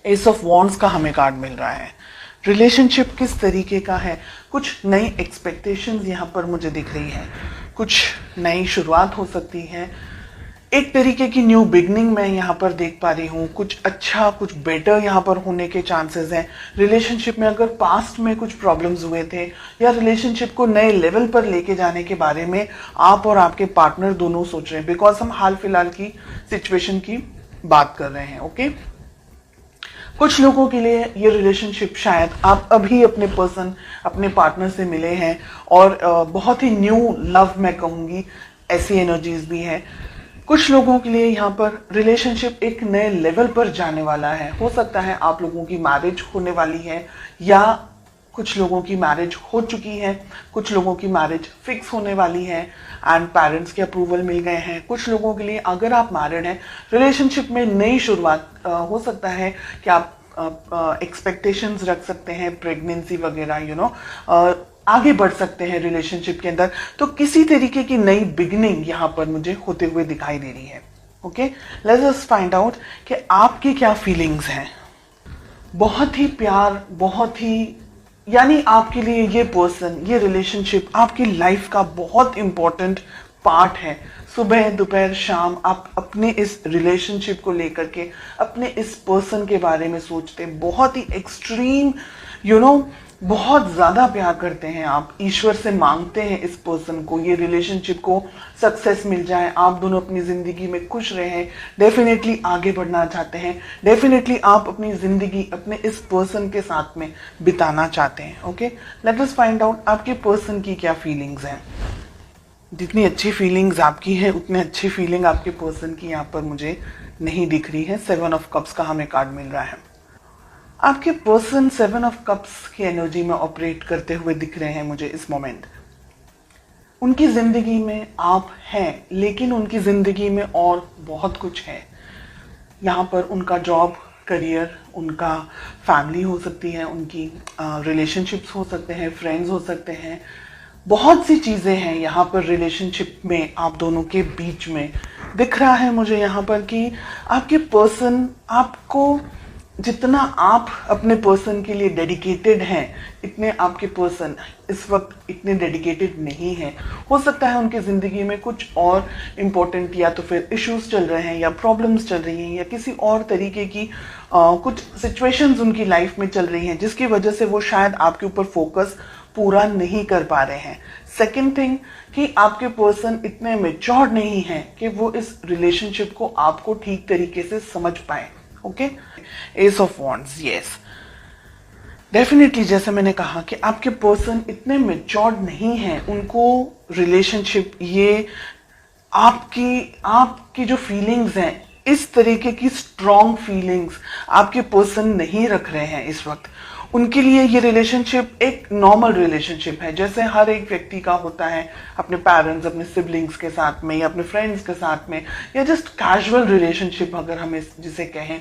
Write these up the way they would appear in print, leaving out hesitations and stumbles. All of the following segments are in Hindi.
एस ऑफ वॉन्ड्स का हमें कार्ड मिल रहा है। रिलेशनशिप किस तरीके का है, कुछ नई एक्सपेक्टेशंस यहाँ पर मुझे दिख रही है, कुछ नई शुरुआत हो सकती है, एक तरीके की न्यू बिगनिंग मैं यहाँ पर देख पा रही हूँ, कुछ अच्छा कुछ बेटर यहाँ पर होने के चांसेस हैं। रिलेशनशिप में अगर पास्ट में कुछ प्रॉब्लम्स हुए थे या रिलेशनशिप को नए लेवल पर लेके जाने के बारे में आप और आपके पार्टनर दोनों सोच रहे हैं, बिकॉज हम हाल फिलहाल की सिचुएशन की बात कर रहे हैं। ओके, कुछ लोगों के लिए ये रिलेशनशिप शायद आप अभी अपने पर्सन अपने पार्टनर से मिले हैं और बहुत ही न्यू लव मैं कहूँगी, ऐसी एनर्जीज भी है। कुछ लोगों के लिए यहाँ पर रिलेशनशिप एक नए लेवल पर जाने वाला है। हो सकता है आप लोगों की मैरिज होने वाली है या कुछ लोगों की मैरिज हो चुकी है, कुछ लोगों की मैरिज फिक्स होने वाली है एंड पेरेंट्स के अप्रूवल मिल गए हैं। कुछ लोगों के लिए अगर आप मैरिड हैं, रिलेशनशिप में नई शुरुआत हो सकता है कि आप एक्सपेक्टेशंस रख सकते हैं, प्रेगनेंसी वगैरह आगे बढ़ सकते हैं रिलेशनशिप के अंदर। तो किसी तरीके की नई बिगनिंग यहाँ पर मुझे होते हुए दिखाई दे रही है। Okay, let's just find out कि आपकी क्या फीलिंग्स हैं। बहुत ही प्यार, बहुत ही यानी आपके लिए ये पर्सन, ये रिलेशनशिप आपकी लाइफ का बहुत इंपॉर्टेंट पार्ट है। सुबह दोपहर शाम आप अपने इस रिलेशनशिप को लेकर के, अपने इस पर्सन के बारे में सोचते हैं, बहुत ही एक्सट्रीम बहुत ज्यादा प्यार करते हैं आप, ईश्वर से मांगते हैं इस पर्सन को, ये रिलेशनशिप को सक्सेस मिल जाए, आप दोनों अपनी जिंदगी में खुश रहें, डेफिनेटली आगे बढ़ना चाहते हैं, डेफिनेटली आप अपनी जिंदगी अपने इस पर्सन के साथ में बिताना चाहते हैं। Okay, late us find out आपके पर्सन की क्या फीलिंग्स हैं। जितनी अच्छी फीलिंग्स आपकी है उतनी अच्छी फीलिंग आपके पर्सन की यहाँ पर मुझे नहीं दिख रही है। 7 ऑफ कप्स का हमें कार्ड मिल रहा है। आपके पर्सन 7 ऑफ कप्स की एनर्जी में ऑपरेट करते हुए दिख रहे हैं मुझे इस मोमेंट। उनकी जिंदगी में आप हैं, लेकिन उनकी जिंदगी में और बहुत कुछ है। यहाँ पर उनका जॉब, करियर, उनका फैमिली हो सकती है, उनकी रिलेशनशिप्स हो सकते हैं, फ्रेंड्स हो सकते हैं, बहुत सी चीज़ें हैं यहाँ पर रिलेशनशिप में आप दोनों के बीच में। दिख रहा है मुझे यहाँ पर कि आपके पर्सन आपको, जितना आप अपने पर्सन के लिए डेडिकेटेड हैं, इतने आपके पर्सन इस वक्त इतने डेडिकेटेड नहीं हैं। हो सकता है उनकी ज़िंदगी में कुछ और इम्पोर्टेंट या तो फिर इश्यूज चल रहे हैं या प्रॉब्लम्स चल रही हैं या किसी और तरीके की कुछ सिचुएशंस उनकी लाइफ में चल रही हैं, जिसकी वजह से वो शायद आपके ऊपर फोकस पूरा नहीं कर पा रहे हैं। सेकेंड थिंग कि आपके पर्सन इतने मैच्योर नहीं हैं कि वो इस रिलेशनशिप को आपको ठीक तरीके से समझ पाए। Okay, S of wands, yes, definitely जैसे मैंने कहा कि आपके पर्सन इतने मैच्योर्ड नहीं हैं, उनको रिलेशनशिप, ये आपकी जो फीलिंग्स हैं, इस तरीके की स्ट्रॉन्ग फीलिंग्स आपके पर्सन नहीं रख रहे हैं इस वक्त। उनके लिए ये रिलेशनशिप एक नॉर्मल रिलेशनशिप है, जैसे हर एक व्यक्ति का होता है अपने पेरेंट्स, अपने सिबलिंग्स के साथ में या अपने फ्रेंड्स के साथ में, या जस्ट कैजुअल रिलेशनशिप अगर हम जिसे कहें।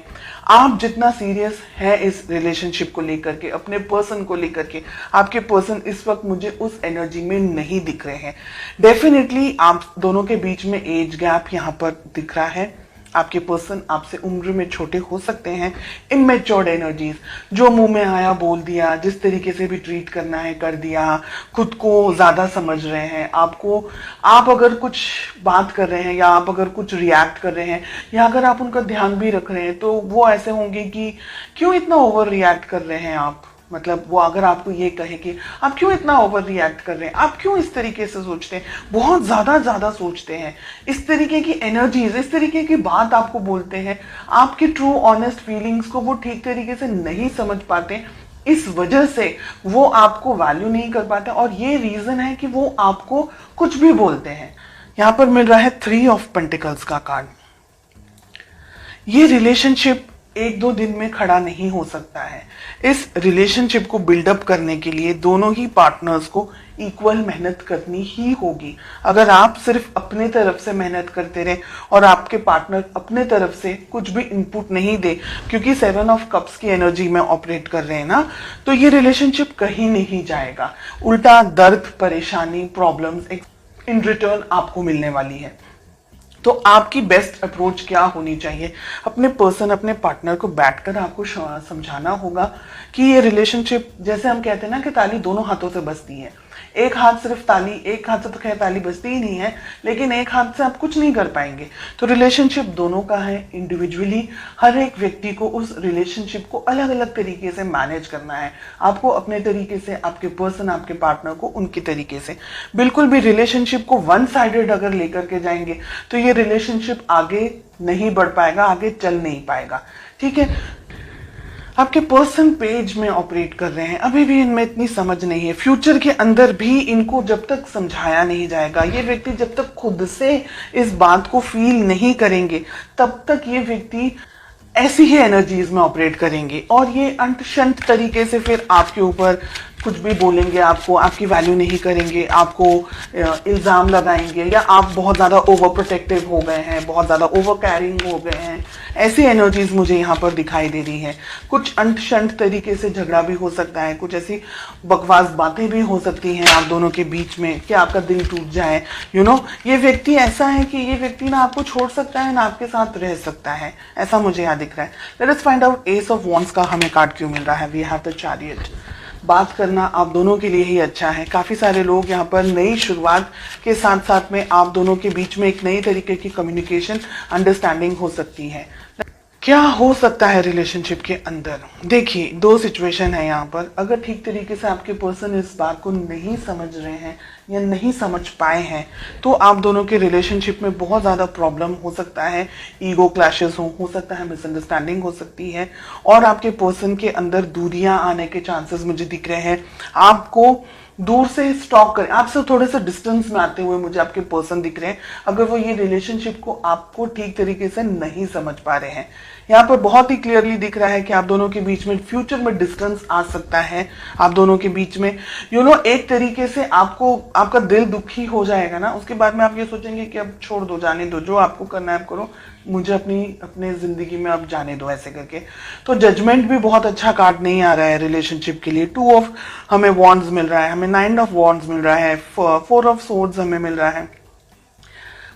आप जितना सीरियस है इस रिलेशनशिप को लेकर के, अपने पर्सन को लेकर के, आपके पर्सन इस वक्त मुझे उस एनर्जी में नहीं दिख रहे हैं। डेफिनेटली आप दोनों के बीच में एज गैप यहाँ पर दिख रहा है। आपके पर्सन आपसे उम्र में छोटे हो सकते हैं। इमेच्योर्ड एनर्जीज, जो मुंह में आया बोल दिया, जिस तरीके से भी ट्रीट करना है कर दिया, खुद को ज्यादा समझ रहे हैं। आप अगर कुछ बात कर रहे हैं या आप अगर कुछ रिएक्ट कर रहे हैं या अगर आप उनका ध्यान भी रख रहे हैं, तो वो ऐसे होंगे कि क्यों इतना ओवर रिएक्ट कर रहे हैं आप। मतलब वो अगर आपको ये कहे कि आप क्यों इतना ओवर रिएक्ट कर रहे हैं, आप क्यों इस तरीके से सोचते हैं, बहुत ज्यादा सोचते हैं, इस तरीके की एनर्जीज, इस तरीके की बात आपको बोलते हैं, आपकी ट्रू ऑनेस्ट फीलिंग्स को वो ठीक तरीके से नहीं समझ पाते, इस वजह से वो आपको वैल्यू नहीं कर पाते और ये रीजन है कि वो आपको कुछ भी बोलते हैं। यहां पर मिल रहा है 3 ऑफ पेंटिकल्स का कार्ड। ये रिलेशनशिप 1-2 दिन में खड़ा नहीं हो सकता है। इस रिलेशनशिप को बिल्डअप करने के लिए दोनों ही पार्टनर्स को इक्वल मेहनत करनी ही होगी। अगर आप सिर्फ अपने तरफ से मेहनत करते रहे और आपके पार्टनर अपने तरफ से कुछ भी इनपुट नहीं दे, क्योंकि 7 ऑफ कप्स की एनर्जी में ऑपरेट कर रहे हैं ना, तो ये रिलेशनशिप कहीं नहीं जाएगा। उल्टा दर्द, परेशानी, प्रॉब्लम्स इन रिटर्न आपको मिलने वाली है। तो आपकी बेस्ट अप्रोच क्या होनी चाहिए? अपने पर्सन, अपने पार्टनर को बैठकर आपको समझाना होगा कि ये रिलेशनशिप, जैसे हम कहते हैं ना कि ताली दोनों हाथों से बजती है। एक हाथ सिर्फ ताली, एक हाथ से तो खैर ताली बजती ही नहीं है, लेकिन एक हाथ से आप कुछ नहीं कर पाएंगे। तो रिलेशनशिप दोनों का है। इंडिविजुअली हर एक व्यक्ति को उस रिलेशनशिप को अलग अलग तरीके से मैनेज करना है। आपको अपने तरीके से, आपके पर्सन, आपके पार्टनर को उनके तरीके से। बिल्कुल भी रिलेशनशिप को वन साइडेड अगर लेकर के जाएंगे तो ये रिलेशनशिप आगे नहीं बढ़ पाएगा, आगे चल नहीं पाएगा। ठीक है, आपके पर्सन पेज में ऑपरेट कर रहे हैं, अभी भी इनमें इतनी समझ नहीं है। फ्यूचर के अंदर भी इनको जब तक समझाया नहीं जाएगा, ये व्यक्ति जब तक खुद से इस बात को फील नहीं करेंगे, तब तक ये व्यक्ति ऐसी ही एनर्जीज में ऑपरेट करेंगे और ये अंत शंत तरीके से फिर आपके ऊपर कुछ भी बोलेंगे, आपको, आपकी वैल्यू नहीं करेंगे, आपको इल्ज़ाम लगाएंगे, या आप बहुत ज़्यादा ओवर प्रोटेक्टिव हो गए हैं, बहुत ज़्यादा ओवर कैरिंग हो गए हैं। ऐसी एनर्जीज मुझे यहाँ पर दिखाई दे रही हैं। कुछ अंत शंत तरीके से झगड़ा भी हो सकता है, कुछ ऐसी बकवास बातें भी हो सकती हैं आप दोनों के बीच में कि आपका दिल टूट जाए। ये व्यक्ति ऐसा है कि ये व्यक्ति ना आपको छोड़ सकता है ना आपके साथ रह सकता है, ऐसा मुझे यहाँ दिख रहा है। Let us find out ace of wands का हमें कार्ड क्यों मिल रहा है। We have the chariot. बात करना आप दोनों के लिए ही अच्छा है। काफ़ी सारे लोग यहाँ पर नई शुरुआत के साथ साथ में आप दोनों के बीच में एक नई तरीके की कम्युनिकेशन, अंडरस्टैंडिंग हो सकती है। क्या हो सकता है रिलेशनशिप के अंदर? देखिए, दो सिचुएशन है यहाँ पर। अगर ठीक तरीके से आपके पर्सन इस बात को नहीं समझ रहे हैं या नहीं समझ पाए हैं तो आप दोनों के रिलेशनशिप में बहुत ज़्यादा प्रॉब्लम हो सकता है। ईगो क्लैशेस हो सकता है, मिसअंडरस्टैंडिंग हो सकती है और आपके पर्सन के अंदर दूरियां आने के चांसेस मुझे दिख रहे हैं। आपको दूर से स्टॉक करें, आपसे थोड़े से डिस्टेंस में आते हुए मुझे आपके पर्सन दिख रहे हैं, अगर वो ये रिलेशनशिप को आपको ठीक तरीके से नहीं समझ पा रहे हैं। यहाँ पर बहुत ही क्लियरली दिख रहा है कि आप दोनों के बीच में फ्यूचर में डिस्टेंस आ सकता है। आप दोनों के बीच में एक तरीके से आपको, आपका दिल दुखी हो जाएगा ना, उसके बाद में आप ये सोचेंगे कि अब छोड़ दो, जाने दो, जो आपको करना है आप करो, मुझे अपने जिंदगी में अब जाने दो, ऐसे करके। तो जजमेंट भी बहुत अच्छा कार्ड नहीं आ रहा है रिलेशनशिप के लिए। 2 ऑफ हमें वॉन्ड्स मिल रहा है, हमें 9 ऑफ वॉन्ड्स मिल रहा है, 4 ऑफ सोर्ड्स हमें मिल रहा है।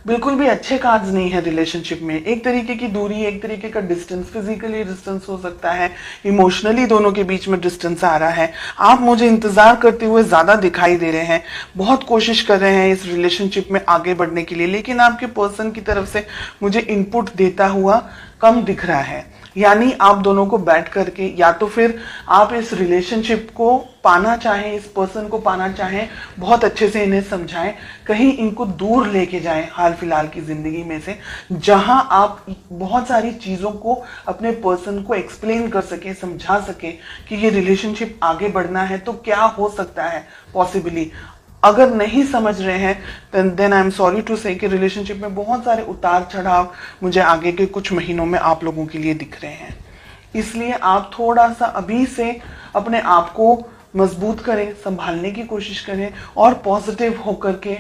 बिल्कुल भी अच्छे कार्ड्स नहीं है रिलेशनशिप में। एक तरीके की दूरी, एक तरीके का डिस्टेंस, फिजिकली डिस्टेंस हो सकता है, इमोशनली दोनों के बीच में डिस्टेंस आ रहा है। आप मुझे इंतजार करते हुए ज्यादा दिखाई दे रहे हैं, बहुत कोशिश कर रहे हैं इस रिलेशनशिप में आगे बढ़ने के लिए, लेकिन आपके पर्सन की तरफ से मुझे इनपुट देता हुआ कम दिख रहा है। यानी आप दोनों को बैठ करके, या तो फिर आप इस रिलेशनशिप को पाना चाहें, इस पर्सन को पाना चाहें, बहुत अच्छे से इन्हें समझाएं, कहीं इनको दूर लेके जाएं हाल फिलहाल की जिंदगी में से, जहां आप बहुत सारी चीजों को अपने पर्सन को एक्सप्लेन कर सके, समझा सके कि ये रिलेशनशिप आगे बढ़ना है तो क्या हो सकता है पॉसिबली। अगर नहीं समझ रहे हैं then I am sorry to say कि रिलेशनशिप में बहुत सारे उतार चढ़ाव मुझे आगे के कुछ महीनों में आप लोगों के लिए दिख रहे हैं। इसलिए आप थोड़ा सा अभी से अपने आप को मजबूत करें, संभालने की कोशिश करें और पॉजिटिव होकर के